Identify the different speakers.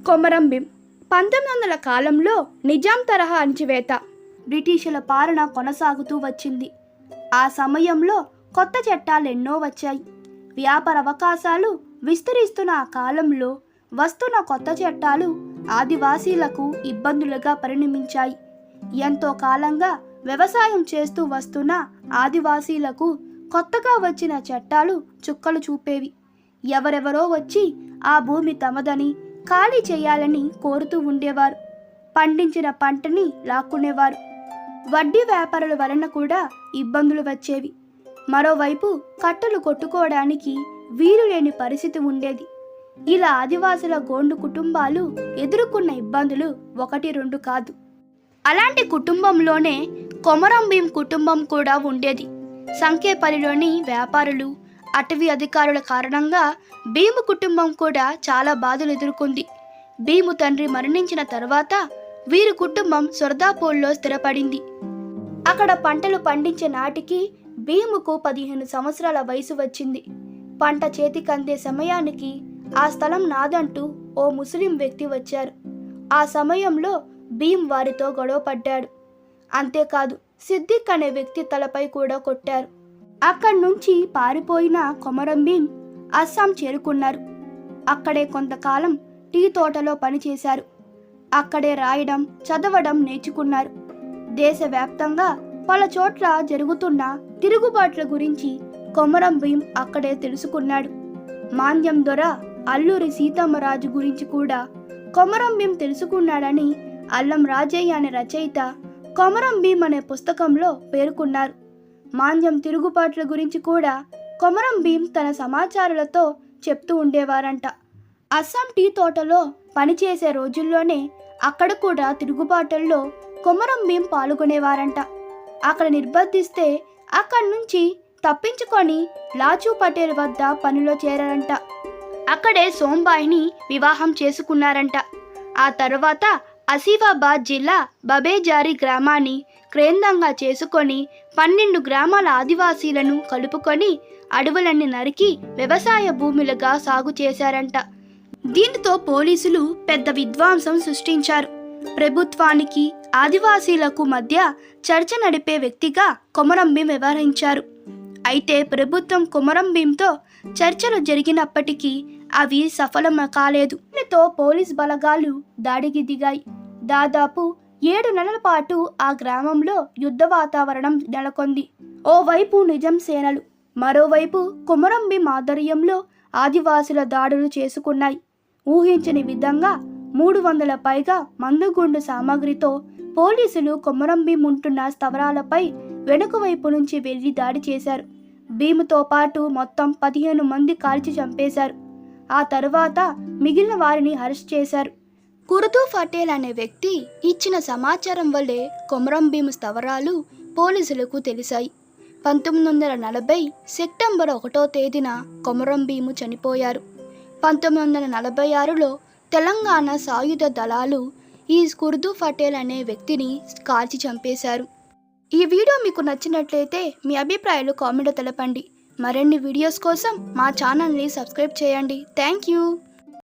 Speaker 1: కొమరం భీం 1900 కాలంలో నిజాం తరహా అణచివేత, బ్రిటిషుల పాలన కొనసాగుతూ వచ్చింది. ఆ సమయంలో కొత్త చట్టాలు ఎన్నో వచ్చాయి. వ్యాపార అవకాశాలు విస్తరిస్తున్న ఆ కాలంలో వస్తున్న కొత్త చట్టాలు ఆదివాసీలకు ఇబ్బందులుగా పరిణమించాయి. ఎంతో కాలంగా వ్యవసాయం చేస్తూ వస్తున్న ఆదివాసీలకు కొత్తగా వచ్చిన చట్టాలు చుక్కలు చూపేవి. ఎవరెవరో వచ్చి ఆ భూమి తమదని ఖాళీ చేయాలని కోరుతూ ఉండేవారు. పండించిన పంటని లాక్కునేవారు. వడ్డీ వ్యాపారుల వలన కూడా ఇబ్బందులు వచ్చేవి. మరోవైపు కట్టలు కొట్టుకోవడానికి వీలు లేని పరిస్థితి ఉండేది. ఇలా ఆదివాసుల గోండు కుటుంబాలు ఎదుర్కొన్న ఇబ్బందులు 1-2 కాదు. అలాంటి కుటుంబంలోనే కొమరం భీం కుటుంబం కూడా ఉండేది. సంకేపల్లిలోని వ్యాపారులు, అటవీ అధికారుల కారణంగా భీము కుటుంబం కూడా చాలా బాధలు ఎదుర్కొంది. భీము తండ్రి మరణించిన తర్వాత వీరి కుటుంబం సొరదాపూర్లో స్థిరపడింది. అక్కడ పంటలు పండించే నాటికి భీముకు 15 సంవత్సరాల వయసు వచ్చింది. పంట చేతికందే సమయానికి ఆ స్థలం నాదంటూ ఓ ముస్లిం వ్యక్తి వచ్చారు. ఆ సమయంలో భీం వారితో గొడవపడ్డాడు. అంతేకాదు, సిద్దిక్ అనే వ్యక్తి తలపై కూడా కొట్టారు. అక్కడి నుంచి పారిపోయిన కొమరం భీం అస్సాం చేరుకున్నారు. అక్కడే కొంతకాలం టీ తోటలో పనిచేశారు. అక్కడే రాయడం, చదవడం నేర్చుకున్నారు. దేశవ్యాప్తంగా పలు చోట్ల జరుగుతున్న తిరుగుబాట్ల గురించి కొమరం భీం అక్కడే తెలుసుకున్నాడు. మాంద్యం దొర అల్లూరి సీతమ్మరాజు గురించి కూడా కొమరం భీం తెలుసుకున్నాడని అల్లం రాజయ్య అనే రచయిత కొమరం భీం అనే పుస్తకంలో పేర్కొన్నారు. మాంద్యం తిరుగుబాట్ల గురించి కూడా కొమరం భీం తన సమాచారాలతో చెప్తూ ఉండేవారంట. అస్సాం టీ తోటలో పనిచేసే రోజుల్లోనే అక్కడ కూడా తిరుగుబాటుల్లో కొమరం భీం పాల్గొనేవారంట. అక్కడ నిర్బంధిస్తే అక్కడి నుంచి తప్పించుకొని లాచూ పటేల్ వద్ద పనిలో చేరారంట. అక్కడే సోంబాయిని వివాహం చేసుకున్నారంట. ఆ తరువాత ఆసిఫాబాద్ జిల్లా బబేజారి గ్రామాన్ని కేంద్రంగా చేసుకొని 12 గ్రామాల ఆదివాసీలను కలుపుకొని అడవులన్నీ నరికి వ్యవసాయ భూములుగా సాగు చేశారంట. దీనితో పోలీసులు పెద్ద విధ్వంసం సృష్టించారు. ప్రభుత్వానికి ఆదివాసీలకు మధ్య చర్చ నడిపే వ్యక్తిగా కొమరం భీం వ్యవహరించారు. అయితే ప్రభుత్వం కొమరం భీంతో చర్చలు జరిగినప్పటికీ అవి సఫలం కాలేదు. దీనితో పోలీస్ బలగాలు దాడికి దిగాయి. దాదాపు 7 నెలల పాటు ఆ గ్రామంలో యుద్ధ వాతావరణం నెలకొంది. ఓవైపు నిజాం సేనలు, మరోవైపు కొమరం భీం ఆధ్వర్యంలో ఆదివాసుల దాడులు చేసుకున్నాయి. ఊహించని విధంగా 300 పైగా మందుగుండు సామాగ్రితో పోలీసులు కొమరం భీం ఉంటున్న స్థావరాలపై వెనుక వైపు నుంచి వెళ్లి దాడి చేశారు. భీముతో పాటు మొత్తం 15 మంది కాల్చి చంపేశారు. ఆ తరువాత మిగిలిన వారిని అరెస్ట్ చేశారు. కుర్దు పటేల్ అనే వ్యక్తి ఇచ్చిన సమాచారం వల్లే కొమరం భీం స్థావరాలు పోలీసులకు తెలిసాయి. 1940 సెప్టెంబర్ 1వ తేదీన కొమరం భీము చనిపోయారు. 1946లో తెలంగాణ సాయుధ దళాలు ఈ కుర్దు పటేల్ అనే వ్యక్తిని కాల్చి చంపేశారు. ఈ వీడియో మీకు నచ్చినట్లయితే మీ అభిప్రాయాలు కామెంట్లో తెలపండి. మరిన్ని వీడియోస్ కోసం మా ఛానల్ని సబ్స్క్రైబ్ చేయండి. Thank you.